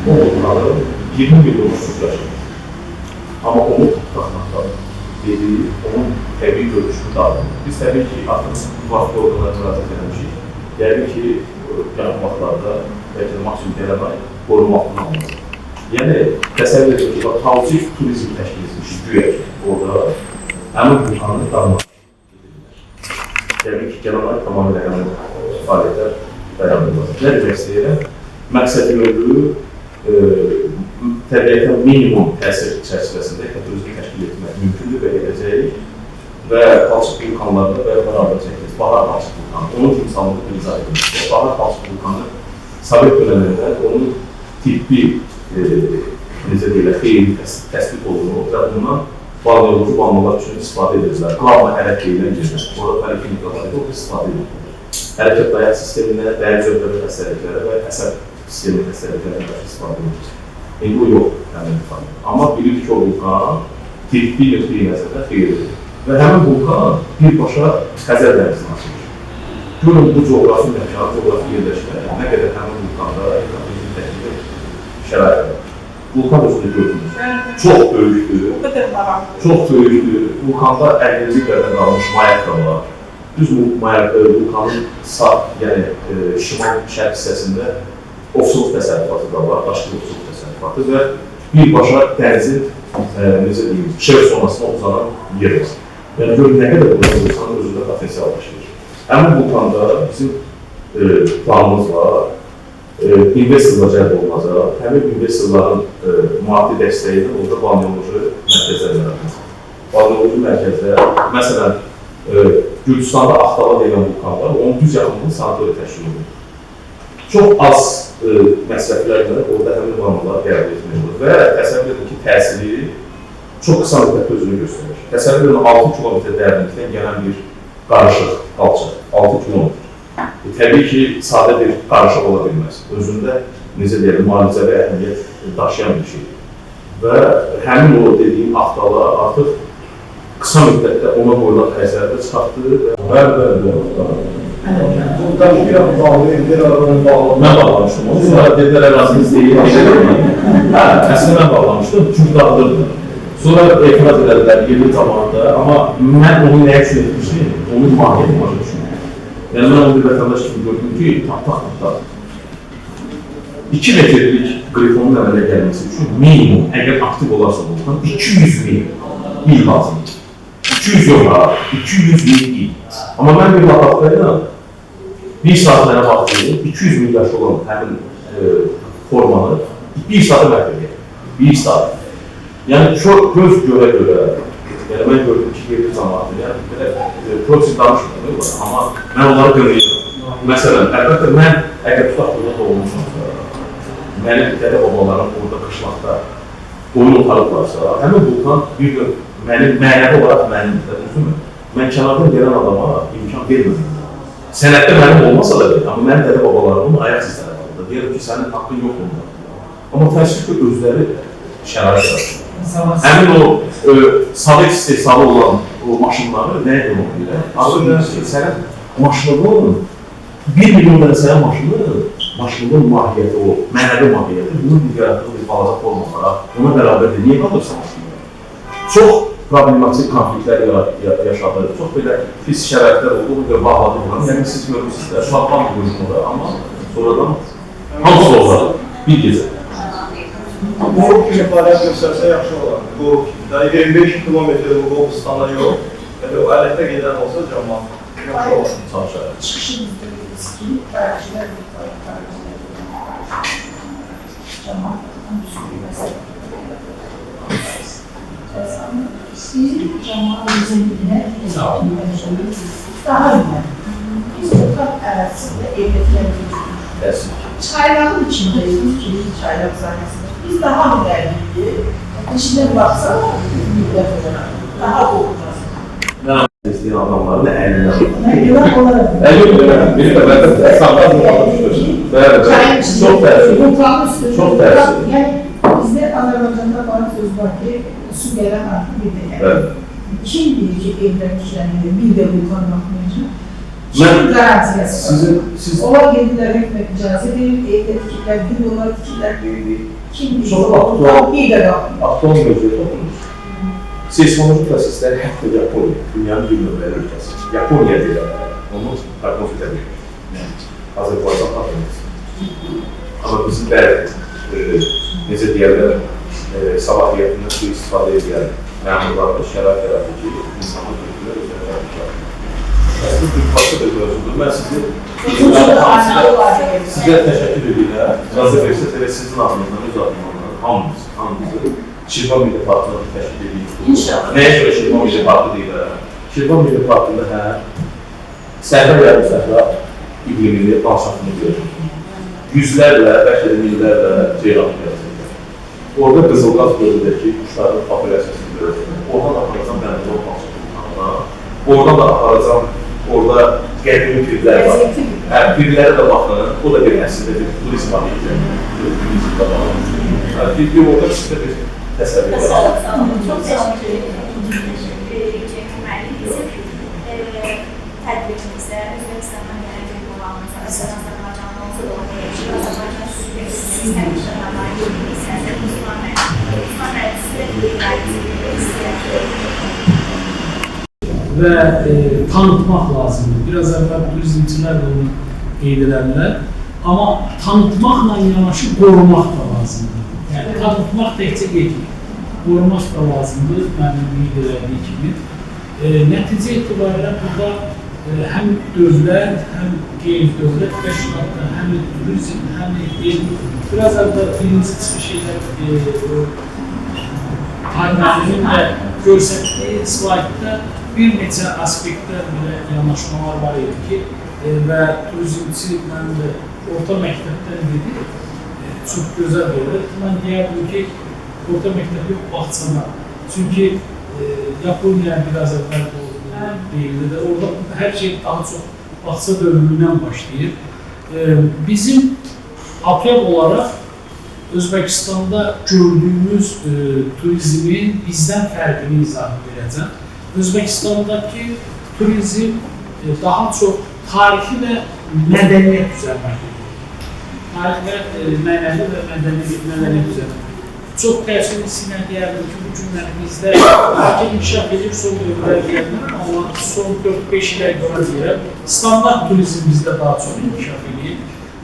O onları 20 milyon uçuş yaşayır. Amma onu tapdaqmaqdadır. Dediyi, onun təbii görüşünü dağılır. Biz təbii ki, artıq vaxt orqalarına müraciət edəmişik. Yəqin ki, yaxın vaxtlarda, bəlkə də maksimum gələn ay, qoruma altına alınacaq. Yəni, təsəvvür edir ki, xaotik turizm təşkil etmiş, güya ki, orada həmin vulkanı darmaq edirlər. Yəni ki, gələn ay tamamilə həmin fəaliyyətlər dayandırılacaq. Nə demək istəyirəm? Məqsəd yönlü, təbiətə minimum təsir çərçivəsində ekoturizmi təşkil etmək mümkündür və edəcəyik və Baltik vulkanlarında bərabər çəkiriz. Bahar Baltik vulkanı, onun timsalında bir izah edilmişdir. Bahar Baltik vulkanı Sovet dönəmində onun tibbi necə deyilər, xeyli təsbit olunur və bundan balneoloji vannalar üçün istifadə edirlər. Qlavma hərəkət edilən yerlər, orada poliklinikalar edir, orada istifadə edilir. Hərəkət dayaq sisteminə, dəri zövqləri xəstəliklərə və əsəb sistemi xəstəliklərə qarşı istifadə edilir. İndi o yox, həmin vulkan. Amma bilirik ki, o vulkan tibbi nöqteyi nəzərdə xeylidir. Və həmin vulkan birbaşa Xəzər dənizini açılır. Görün bu coğrafi məkan, coğrafi yerləşmə, nə qədər həmin vulkanda ekoturizm təşkil şərait var. Vulkan özünü gördünüz. Çox böyükdür. Çox böyükdür. Vulkanda 50-ci illərdən qalmış mayak da var. Düz vulkanın sağ, yəni şimal-şərq hissəsində ofsurluq təsərrüfatı da var, daşlı ofsurluq təsərrüfatı və birbaşa dənizin, necə deyim, şerf zonasına uzanan yer var. Yəni görün nə qədər bu vulkanın özündə potensial daşıyır. Həmin vulkanda bizim planımız var. İnvestorlar cəlb olunacaq. Həmin investorların maddi dəstəyi ilə orada balneoloji mərkəzlər yaradılacaq. Balneoloji mərkəzlər, məsələn, Gürcüstanda Axtala deyilən vulkan var, onun düz yaxınlığı sanatoriya təşkil olunur. Çox az məsrəflərlə orada həmin vannalar qəbul etmək olur və təsəvvür edin ki, təsiri çox qısa müddətdə özünü göstərir. Təsəvvür edin, 6 kilometr dərinlikdən gələn bir qarışıq qalçaq, 6 kilometr. Təbii ki, sadə bir qarışıq ola bilməz. Özündə, necə deyək, müalicəvi əhəmiyyət daşıyan bir şeydir. Və həmin o dediyim axtala artıq qısa müddətdə ona qoyulan xəzərdə çıxartdı və bəli. Buradan bir an bağlayın, bir aradan bağlayın. Mən bağlamışdım onu, sonra dedilər əraziniz deyil, əslində mən bağlamışdım, çünki dağıdırdı. Sonra etiraz edədilər yerli zamanında, amma mən onu nəyə üçün etmişdim, onun mahiyyəti başa düşündüm. Yəni mən onu bir vətəndaş kimi gördüm ki, taxtaq. 2 metrlik qrifonun əmələ gəlməsi üçün minimum, əgər aktiv olarsa olursan, 200 min il lazımdır. 200 yox ha, 200 min il. Amma mən bir laboratoriyayla bir saat mənə baxdıyım, 200 min yaşı olan həmin formanı 1 saata məhv edir. 1 saat. Yəni göz görə-görə, yəni mən gördüm ki, yerli zamanı, yəni belə protein danışmıyorum, amma mən onları qınayıram. Məsələn, əlbəttə mən əgər tutaq burada doğulmuşamsa, mənim dədə-babalarım orada qışlaqda qoyun otarıblarsa, həmin vulkan bir gün mənəvi olaraq mənimdir, düzdürmü? Mən kənardan gələn adama imkan vermədim. Sənətdə mənim olmasa da deyil, amma mənim dədə-babalarımın ayaq sizləri qaldı. Deyirəm ki, sənin haqqın yox onda. Amma təəssüf ki, özləri şərait yaratır. Həmin o sovet istehsalı olan o maşınları nəyə demək edirlər? Aslında sənin maşınının 1 milyon dənə sənə maşının mahiyyəti o, mənəvi mahiyyəti, bunun bir yaratdığı bir balaca formalara ona bərabərdir. Niyə qalırsa maşınlar? Çox problematik konfliktlər yaşadı, çox belə pis şəraitlər oldu, bu qədər bağladı buranı. Yəni siz görürsünüzlər, şlaqman qoyulmalı, amma sonradan hamısı oldu, bir gecə. Qoruq kimi fəaliyyət göstərsə yaxşı olar. Qoruq kimi. Yəni 25 kilometr Qobustana yox, o ələtə gedən olsa cəmaat yaxşı olar. Çalışar. Çıxışımızda bilirsiniz ki, fərqçilər bir cəmaatdan düşürük məsələ. Bizim cəmaatımızın bilinə daha önemli. Biz Tokat ərazisində evlətlərimiz çaylağın içindeyiz, çaylaq sahəsində. Biz daha müdərliyik. İçindən baxsa, daha qorxacağız. Mən istəyən adamların əlindən. Güven olarak. Biri də məndə sağdan qalmışdır. Bəli, çox təəssüf. Çox təəssüf. Yani bizde Azerbaycan'da bana söz var ki, su gelen artık bir de yani. Kim bilir ki evlenmişlerinde bir de vulkan bakmayacak? Kim garantiyası var? Ola geldiler ekmek icazı verir, evde tikirler, bir dolar tikirler, kim bilir? Çok aktual. Bir de bakmıyor. Aktual mövzuya toxunur. Seismoloji proseslər hətta Yaponiya, dünyanın bir növbəli ülkəsi. Yaponiya deyilər, onu proqnoz edə bilir. Azərbaycan tapılmaz. Amma bizim bəli, necə deyərlər, salahiyyətindən istifadə edən məmurlarda şərait yaradır ki, insanlar götürürlər, özləri yaradır. Əslində, bir başqa bir mövzudur. Mən sizə təşəkkür edirəm. Razı versək, sizin adınızdan, öz adınızdan, hamınızı Şirvan Milli Partını təşkil edirik. İnşallah. Nəyə görə Şirvan Milli Partı deyirlər? Şirvan Milli Partında həm səhra yarım səhra iqlimini, landshaftını görür. Yüzlərlə, bəlkə də minlərlə ceyran görür. Orada Qızılqaz bölgədəki quşların populyasiyasını görür. Oradan da aparacam Bəndəli Olmaqçı. Oradan da aparacam, orada qədimi pirlər var. Pirlərə də baxın, o da bir əslində bir turizm adı. Turizmdə var. Bir orada sizdə bir təsəvvür var. Çok teşekkür ederim. Bizim tədbirimizdə Özbəkistandan gələn bir olanımız, Azərbaycanlı olsa da Azərbaycan sistem işləmələri yürüyüşlərdə Müslüman və tanıtmaq lazımdır. Biraz əvvəl turizmçilər də onu qeyd edərlər. Amma tanıtmaqla yanaşı qorumaq da lazımdır. Yəni tanıtmaq təkcə yetmir. Qorumaq da lazımdır, mənim qeyd elədiyi kimi. Nəticə etibarilə burada həm dövlət, həm qeyri-dövlət təşkilatlar, həm turizm, həm biraz əvvəl birinci şeylər Hayməlimin də görsətdiyi slaydda bir neçə aspektlər belə yanaşmalar var idi ki, və turizmçi mənim də orta məktəbdən dedi, çox gözəl olur. Mən deyərdim ki, orta məktəb yox, Bağçada Çünki Yaponiya biraz əvvəl deyildi də, orada hər şey daha çox Bağça dövründən başlayır. Bizim APEV olaraq Özbəkistanda gördüyümüz turizmin bizdən fərqini izah edəcəm. Özbəkistandakı turizm daha çox tarixi və mədəniyyət üzərində. Tarix və mənəvi və mədəniyyət üzərində. Çox təəssüflüsünə deyərdim ki, bu günlərimizdə belki inkişaf edir son dövrlər gəlmir, amma son 4-5 ilə görə deyirəm, standart turizm bizdə daha çox inkişaf edir.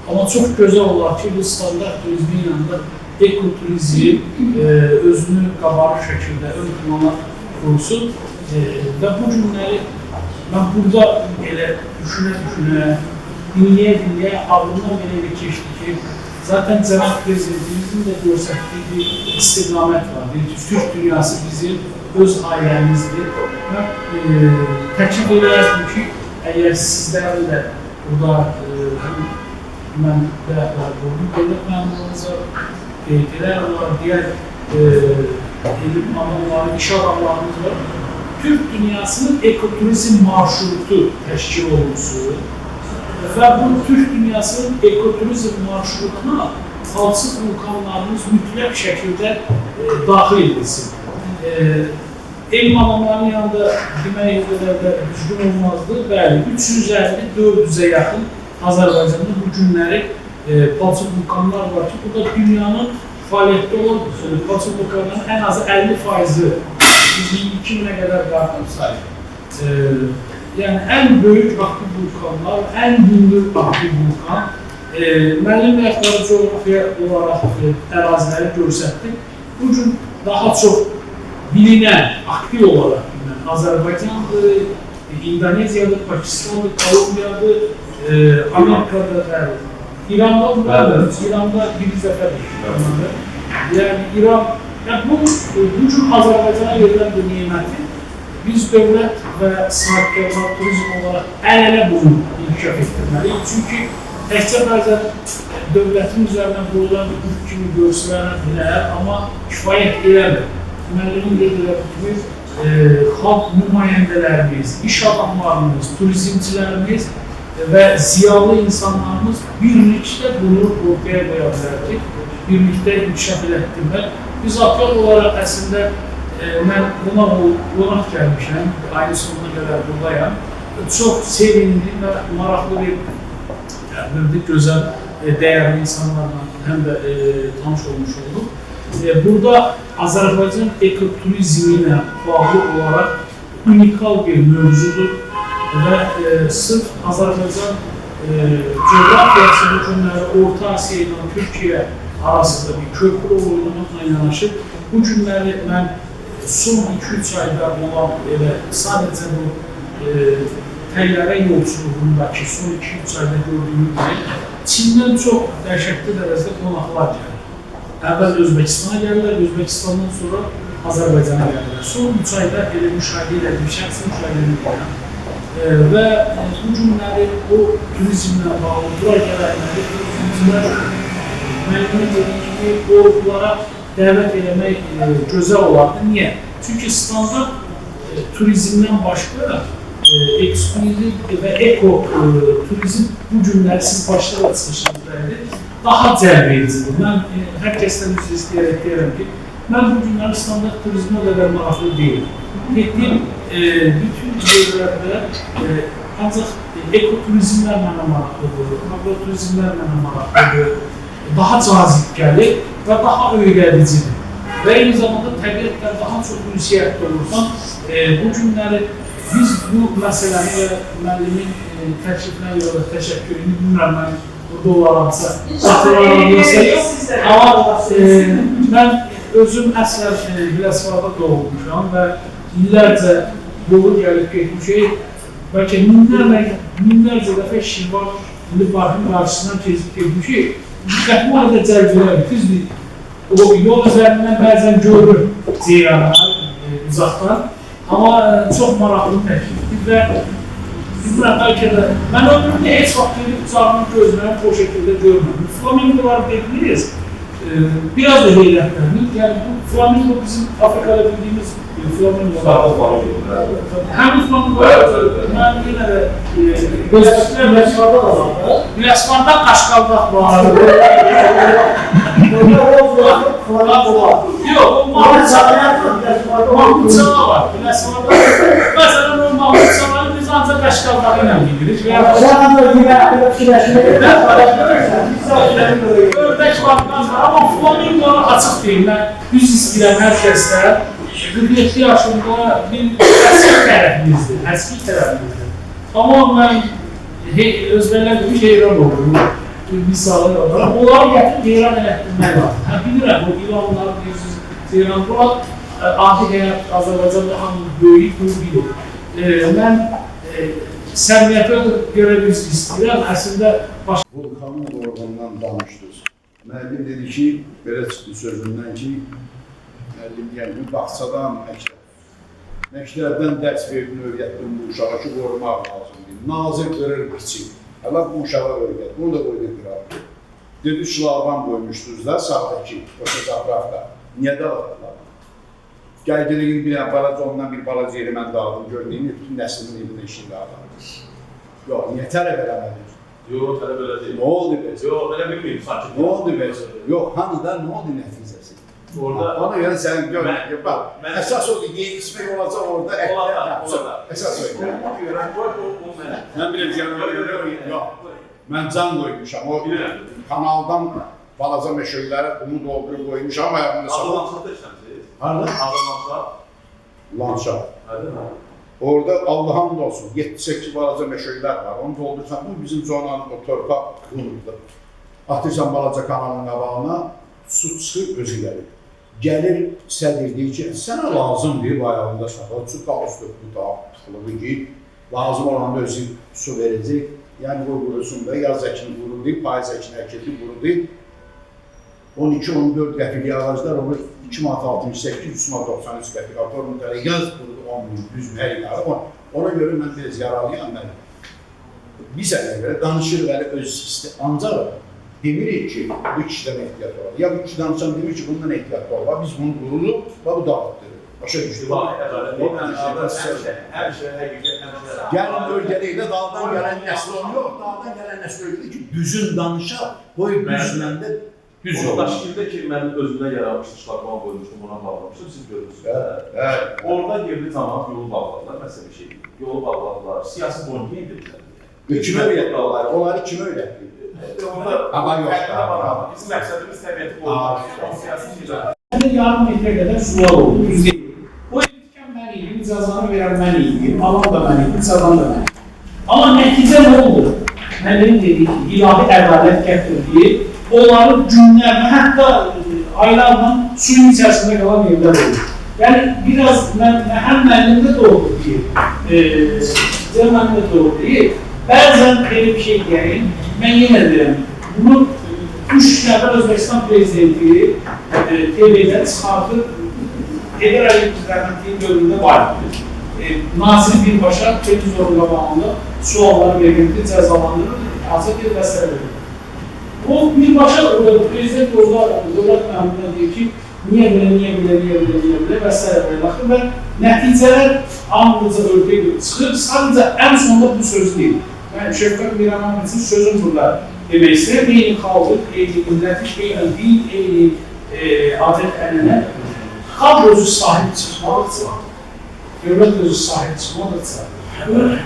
Amma çox gözəl olar ki, bu standart turizmin yanında ekoturizm özünü qabarıq şəkildə ön plana qoysun və bu günləri mən burada elə düşünə-düşünə, dinləyə-dinləyə ağlımdan belə keçdi ki, zaten Cənab Prezidentimizin də göstərdiyi bir istiqamət var. Türk dünyası bizim öz ailəmizdir. Mən təklif edərdim ki, əgər sizlərin də burada mən rəhbər qoydum, dövlət məmurlarınıza qeydlər var, digər elm adamları, iş adamlarımız var. Türk dünyasının ekoturizm marşrutu təşkil olunsun və bu Türk dünyasının ekoturizm marşrutuna alçıq vulkanlarımız mütləq şəkildə daxil edilsin. Elm adamlarının yanında demək üzərində düzgün olmazdı. Bəli, 350-400-ə yaxın Azərbaycanda bu günləri alçıq vulkanlar var ki, bu da dünyanın fəaliyyətdə olan alçıq vulkanların ən azı 50%-i 2000-ə qədər qartıb sayılır. Yəni, ən böyük aktiv vulkanlar, ən gündür aktiv vulkan. Müəllim rəhbəri coğrafiya olaraq əraziləri görsətdi. Bu gün daha çox bilinən, aktiv olaraq bilinən Azərbaycandır, İndoneziyadır, Pakistandır, Kolumbiyadır, Amerika'da, İran'da bunlardır. İran'da bir zəfərdir. Yəni, İran, bu gün Azərbaycana verilən bir niməti biz dövlət və sahibkarlar turizm olaraq əl-ələ bunu inkişaf etdirməliyik. Çünki təkcə bəzən dövlətin üzərinə qoyulan bir yük kimi görsülənə bilər, amma kifayət eləmir. Müəllimin dediyi xalq nümayəndələrimiz, iş adamlarımız, turizmçilərimiz və ziyalı insanlarımız birlikdə bunu ortaya qoya bilər ki, birlikdə inkişaf elətdirmək. Biz APEV olaraq əslində mən qonaq gəlmişəm, ayın sonuna qədər buradayam. Çox sevindim və maraqlı bir gözəl, dəyərli insanlarla həm də tanış olmuş oldum. Burada Azərbaycan ekoturizminə bağlı olaraq unikal bir mövzudur və sırf Azərbaycan coğrafiyası bu günləri Orta Asiya ilə Türkiyə arasında bir köprü olmaqla yanaşı, bu günləri mən son 2-3 ayda olan sadəcə bu təyyarə yolculuğundakı son 2-3 ayda gördüyüm gibi Çin'dən çox dəhşətli dərəcədə qonaqlar gəlir. Əvvəl Özbəkistana gəlirlər, Özbəkistandan sonra Azərbaycana gəlirlər. Son 3 ayda elə müşahidə edilmiş, şəxsi müşahidə edilmiş və bu günləri o turizmlə bağlı, bura gələnləri, turizmcilər müəllimin dediyi kimi onlara dəvət eləmək gözəl olardı. Niyə? Çünki standart turizmdən başqa ekskluzif və eko-turizm bu günləri siz başda da çıxışınızda daha cəlb edicidir. Mən hər kəsdən üzr istəyərək deyirəm ki, mən bu günləri standart turizmə qədər maraqlı deyil. Getdiyim bütün yerlərdə ancaq eko-turizmlər mənə maraqlıdır, agroturizmlər mənə maraqlıdır, daha cazib gəlir və daha öyrədicidir. Və eyni zamanda təbiətlə daha çox ünsiyyətdə olursan, bu günləri biz bu məsələni və müəllimin təkliflə yola təşəkkürünü bilmirəm, mən burada olaraqsa xatırlanabilirsək. Amma mən özüm əslən Biləsuvarda doğulmuşam və illərcə yolu gəlib getmişik. Bəlkə minlərcə dəfə Şirvan Barın qarşısından keçib getmişik. Diqqətli olaraq cəlb edərik. Düzdür, o yol üzərindən bəzən görür ceyranlar uzaqdan. Amma çox maraqlı təklifdir və bilmirəm, bəlkə də mən ömrümdə heç vaxt gedib uçağının gözlərini o şəkildə görmürəm. Flamingoları dediniz, biraz da heyrətləndik. Yəni, bu flamingo bizim Afrikada bildiyimiz flamingo. Həmin flamingo, mən yenə də gözləklər Biləsuvarda da var. Biləsuvarda Qaşqaldaq var. Yox, o Mahmudçala var. Biləsuvarda. Məsələn, o Mahmudçaları biz ancaq Qaşqaldağı ilə bilirik. Ördək baxmaz var, amma flamingo açıq deyil. Mən düz istəyirəm hər kəsdə. 47 yaşında bir əski tərəfimizdir, əski tərəfimizdir. Amma mən özbəklər gibi heyran olurum, misalı olarak. Onları gətirib heyran elətdirmək lazım. Bilirəm, o ilanlar, heyran, bunlar adi həyat Azərbaycanda hamı böyük bilir. Mən səmiyyətə görə biz istəyirəm, əslində Vulkanın organından danışdınız. Müəllim dedi ki, belə çıxdı sözündən ki, müəllim deyən ki, bağçadan məktəbdən dərs verdim, öyrətdim bu uşağa ki, qorumaq lazımdır. Nazir qırır biçim. Hələ bu uşağa öyrət, bunu da qoydu qırardı. Dedi, şılavan qoymuşdunuz da, sağdakı, yoxsa zapraqda. Niyə dağıtdılar? Gəldirin bir balaca, ondan bir balaca yeri mən dağıdım, gördüyüm bütün nəslinin evində işini dağıdım. Yox, niyə tələb eləmədir? Yox, tələb elə deyil. Nə oldu bəs? Yox, elə bilməyim, sanki. Nə oldu bəs? Yox, hanı da nə oldu nəticəsi? Ona görə sən gör, əsas odur, yetişmək olacaq orada ətlər yapacaq. Əsas odur. Mən biləcəyəm, yox. Mən can qoymuşam, o kanaldan balaca meşöyləri bunu doldurub qoymuşam, ayağımda sabah. Adı Lansatda işləmişsiniz? Harada? Adı Lansat? Lansat. Hərdə? Orada Allah'ın da olsun, 7-8 balaca meşöylər var, onu doldursan, bu bizim zonanın o torpaq qulurdur. Atırsan balaca kanalın qabağına, su çıxır, özü gəlir. Gəlir, sədir deyir ki, sənə lazımdır bu ayağında şaxal, su qalısdır, bu da tıxılığı ki, lazım olanda özü su verəcək. Yəni, bu qurusun da, yaz əkini qurudur, payız əkini əkini qurudur. 12-14 qəpik ağaclar olur, 2 manat 68, 3 manat 93 qəpik. Atorun tələ yaz qurudu 10 min, 100 min, hər yarı. Ona görə mən biraz yaralıyam, mən. Bir sənəyə görə danışır və öz istəyir. Ancaq demirik ki, bu kişidən ehtiyat var. Ya bu kişi danışan demir ki, bundan ehtiyat var. Biz bunu qururuq və bu dağıtdırır. Başa düşdür. Hər şey həqiqət. Gəlin bölgədəkdə dağdan gələn nəsl yox, dağdan gələn nəsl öyrədir ki, düzün danışa, qoy düzləndə düz olur. Orada şəkildə ki, mən özümdən yaranmışdım, şlaqman qoymuşdum, ona bağlamışdım, siz görürsünüz. Orada yerli cəmaat yolu bağladılar, məsələ bir şey. Yolu bağladılar, siyasi boyunca indirdiler. Kimə öyrətdi onları? Onları kimə öyrətdi? Ama yox. Bizim məqsədimiz təbiəti qorumaq, siyasi şeylər. Yarım metre qədər sular oldu, düz deyil. O etkən mən iyiyim, cəzanı verən mən iyiyim, alan da mən iyiyim, cəzanı da mən. Amma nəticə nə oldu? Mənim dediği ki, ilahi ədalət gətirdiyi, onların günlərlə, hətta aylarla suyun içərisində qalan evlər olur. Yəni, biraz həm mənimdə də olur deyil, cəməndə də olur deyil. Bəzən belə bir şey deyəyim, mən yenə deyirəm, bunu 3 nəfər Özbəkistan prezidenti TV-dən çıxardır, Heydər Əliyev rəhmətliyin dövründə var idi. Naziri birbaşa televizorun qabağında sualları verildi, cəzalandırır, azad bir vəsələ verir. O birbaşa prezident orada dövlət məmuruna deyir ki, niyə belə vəsələ verir və nəticələr anlıca örtəyə çıxır, sadəcə ən sonunda bu söz deyil. Mən Şevkat Miraman üçün sözüm burada demək istəyirəm, eyni xalqın, eyni millətik, eyni din, eyni adət ənənə xalq özü sahib çıxmalıdırsa, dövlət özü sahib çıxmalıdırsa,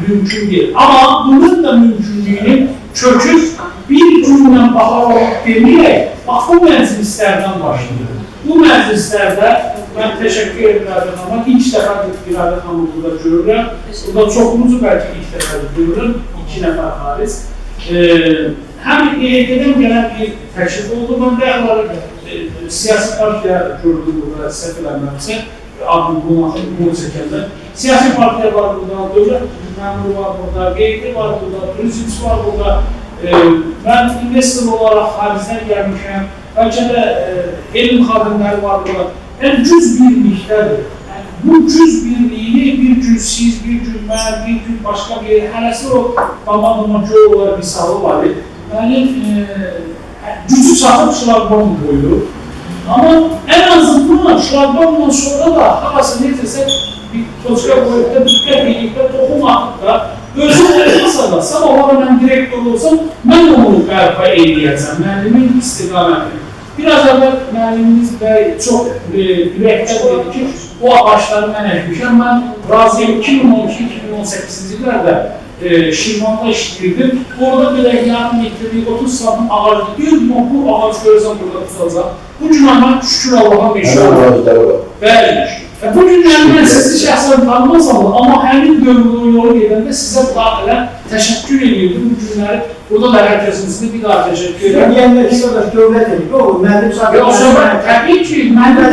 mümkün deyil. Amma bunun da mümkünlüyünü köküz bir cümlə baxaraq deməyək, bax bu məclislərdən başlayır. Bu məclislərdə mən təşəkkür edirəm ama ilk dəfə İradə xanımı burada görürəm. Burada çoxumuzu bəlkə ilk dəfə görürəm, 2 nəfər xaric. Həm EYT-dən gələn bir təşrif oldu, mən də siyasi partiya gördüm burada, səhv eləmirəmsə, adını bunu çəkəndə. Siyasi partiya var burada, dövlət məmuru var burada, qeydi var burada, turizmçi var burada. Mən investor olaraq xaricdən gəlmişəm, bəlkə də elm xadimləri var burada. Yəni, cüz birlikdədir. Bu cüz birliyini bir gün siz, bir gün mən, bir gün başqa bir hələsi o baba-baba olar misalı var. Yəni, gücü çatıb şlaqbam qoyulur. Amma ən azından şlaqbamdan sonra da havası nedirsə bir toçka qoyub da diqqət edib də toxunmadık da özüm olmasa da sabah mən direktor olsam mən onu bərpa edəcəm, müəllimin istiqaməti. Biraz əvvəl müəllimimiz bəy çox ürəkdən dedi ki, o ağaçları mən əkmişəm. Mən razıyım 2012-2018-ci illərdə Şirvanda işləyirdim. Orada belə yarım metrlik 30 santim ağacdı. Deyirdim, bu ağac görürsən burada tutacaq. Bu gün ama şükür Allah'a meşhur. Bəli. Bu günləri mən sizi şəxsən tanımasam da, amma həmin dövrün yolu gedəndə sizə daxilə təşəkkür edirdim. Bu günləri burada da hər kəsinizdə bir daha təşəkkür edirəm. Yəni, istədir, dövlət edir. O, mənim sahibim. Təbii ki, mənim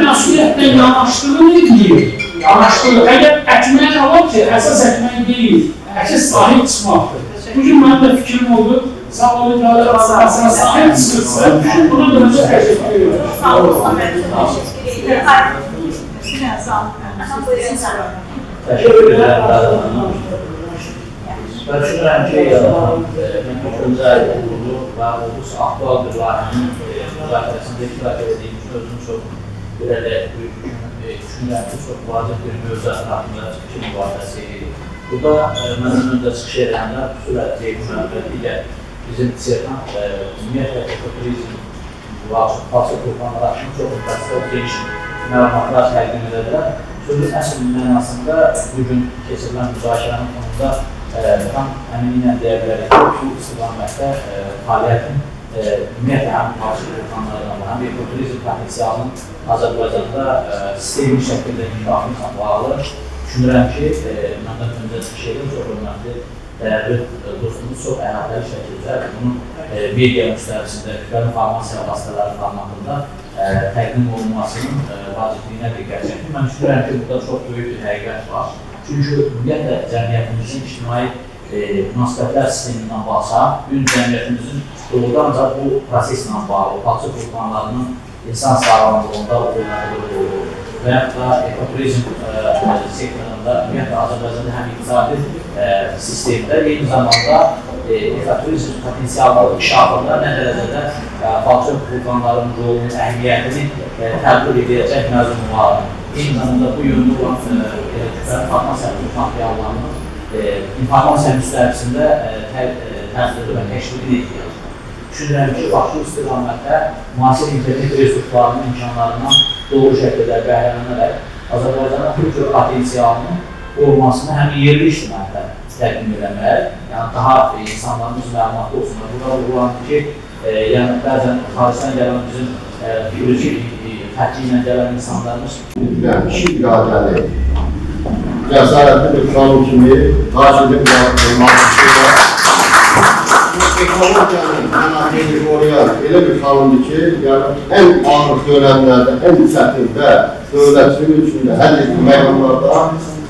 məsuliyyətlə yanaşdığını deyir. Yanaşdığı, əgər əkmək var ki, əsas əkmək deyil, əsas sahib çıxmaqdır. Bugün mənim də fikrim oldu. Sağ olun, aslında sahib çıxırsa, buna dönəcə təşəkkür ediyorum. Sağ olun, teşekkür ederim. Teşekkür ederim. Ben düşünürəm ki, öncə uğurlu və oldukça aktual bir layihənin müzakirəsində iştirak edədiyim üçün özüm çox düşünürəm ki, çox vacib bir mövzu ətrafında çıxışı mübarizəsi idi. Burada məndən öncə çıxış edənlər xüsusilə Ceyhun müəllim, digər bizim sertant ümumiyyətlə ekoturizm Fasıl Qurbanlar haqqında çox müntəsəl geniş məlumatlar təqdim edədilər. Sözün əsl mənasında bugün keçirilən müzakirənin fonunda tam əminliklə deyə bilərik ki, bu istiqamətdə fəaliyyətin ümumiyyətlə həm Fasıl Qurbanlarla, həm ekoturizm potensialının Azərbaycanda sistemli şəkildə inkişafına bağlı düşünürəm ki, məndən öncə çıxış edir, çox hörmətli dəyərli dostumuz çox əhatəli şəkildə bunun media müstəvisində, kütləvi informasiya vasitələri formatında təqdim olunmasının vacibliyinə diqqət çəkdim. Mən düşünürəm ki, burada çox böyük bir həqiqət var. Çünki ümumiyyətlə cəmiyyətimizin ictimai münasibətlər sistemindən baxsaq, gün cəmiyyətimizin doğrudanca bu proseslə bağlı, Fasıl Qurbanlarının insan sağlamlığında olmalıdır və yaxud da ekoturizm sektorunda, ümumiyyətlə Azərbaycanda həm iqtisadi sistemdə, eyni zamanda ekoturizm potensialının inkişafında nə dərəcədə Fasıl Qurbanların rolunun əhəmiyyətini təbliğ edəcək məzmunlardır. Eyni zamanda bu yönlü olan informasiya materiallarının informasiya müstəvisində təsdiqli və təşviqini edir. Düşünürəm ki, bu istiqamətdə müasir internet resurslarının imkanlarından doğru şəkildə bəhrələnərək Azərbaycanın kültür potensialının olmasını həm yerli ictimaiyyətə təqdim edəmək, yəni daha insanlarımız məlumatlı olsunlar. Burada vurgulandı ki, yəni bəzən xaricdən gələn bizim bioloji fərqi ilə gələn insanlarımız kişi iradəli, cəsarətli bir qanun kimi qarşıdıq olmaq teknolojiyanın mənafeyini qoruyan elə bir qanundur ki, ən ağır dönəmlərdə, ən çətin və dövlətçinin üçündə həll edilmək məqamlarda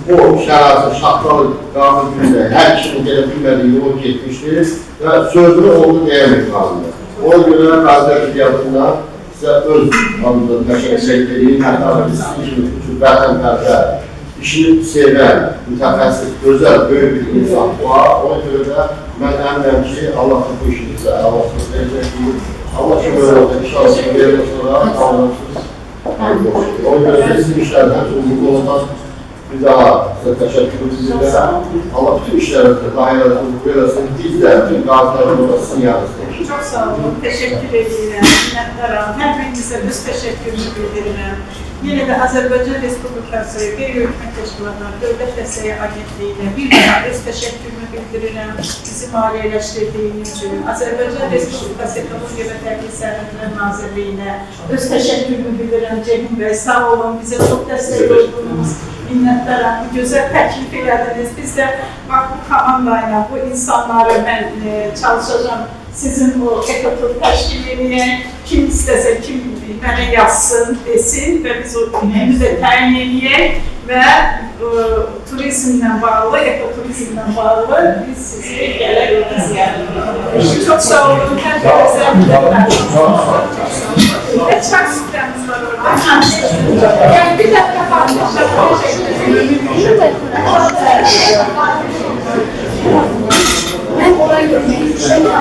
o şəraitə, şaxtalı qanun günündə hər kişinin gələ bilmədiyi yolu getmişdir və sözünü oldu deyən bir qanundur. Ona görə Qazilər Qiyadından sizə öz qanunda təşəkkür edeyim, hətta bizim vətənpərvər, işini sevən, mütəxəssis, gözəl, böyük bir insan var. Ona görə də mən əminəm ki, Allah bu işinizə əlavasını verəcək. Allah ki, böyle olacaq, inşallah verir sonra anlamsız. Ona görə də sizin işlərdən uzunluq olmaz. Bir daha sizə təşəkkür edirəm. Allah bütün işlərinizə dahiyyələrə uzunluq verəsin. Biz də bütün qazilərimiz sizin yanınızda. Çok sağ olun, teşekkür ederim. Minnettarım. Her birinize biz teşekkürümü bildirim. Yine de Azerbaycan Respublikası bir yürütme teşkilatı, Devlet Desteği Agentliği'ne bir daha biz teşekkürümü bildiririm. Bizi maliyeleştirdiğiniz için. Azerbaycan Respublikası Ekonomi ve Terbiye Servetler Nazirliği'ne öz teşekkürümü bildiririm. Ceyhun Bey sağ olun, bize çok destek oldunuz. Minnettarım, güzel teklif ediniz. Biz de bak bu komandayla, bu insanları ben çalışacağım. Sizin bu ekotur təşkilini kim istəsə, kim mənə yazsın, desin və biz o günümüzü də təyin edəyək və turizmlə bağlı, ekoturizmlə bağlı biz sizi gələk izləyək. Çox sağ olun, hər birinizə minnəttarım. Çak sistemimiz var orada. Yani bir dakika farklı. Ben orayı görmeyi istiyorum.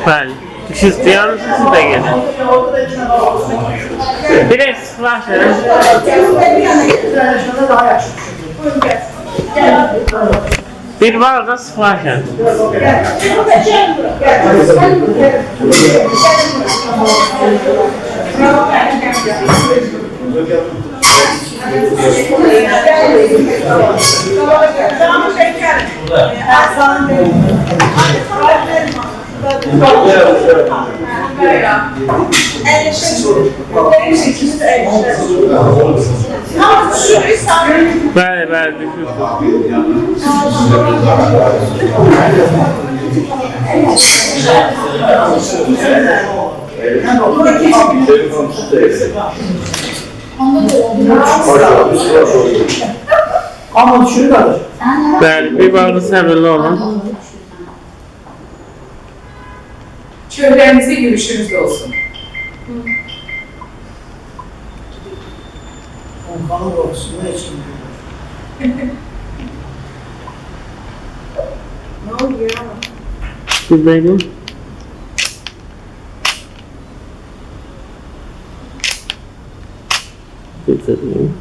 Bəli. Diş istəyən siz də gəlin. Biraz sıxlaşın. Bir var da sıxlaşın. Bəli, bəli, Ama düşürü kalır. bəli, bir bağlı səbirli olun. Çevremizde gülüşünüz de olsun. Onkalı olsun. Ne için? Ne oluyor? Buradayım. Getireyim.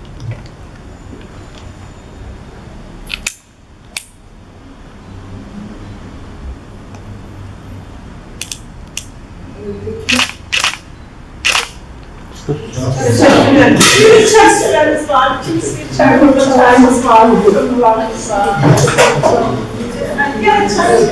Bir çay süremiz var, kimisi çay çayımız var, kullanımız var. Gel çay.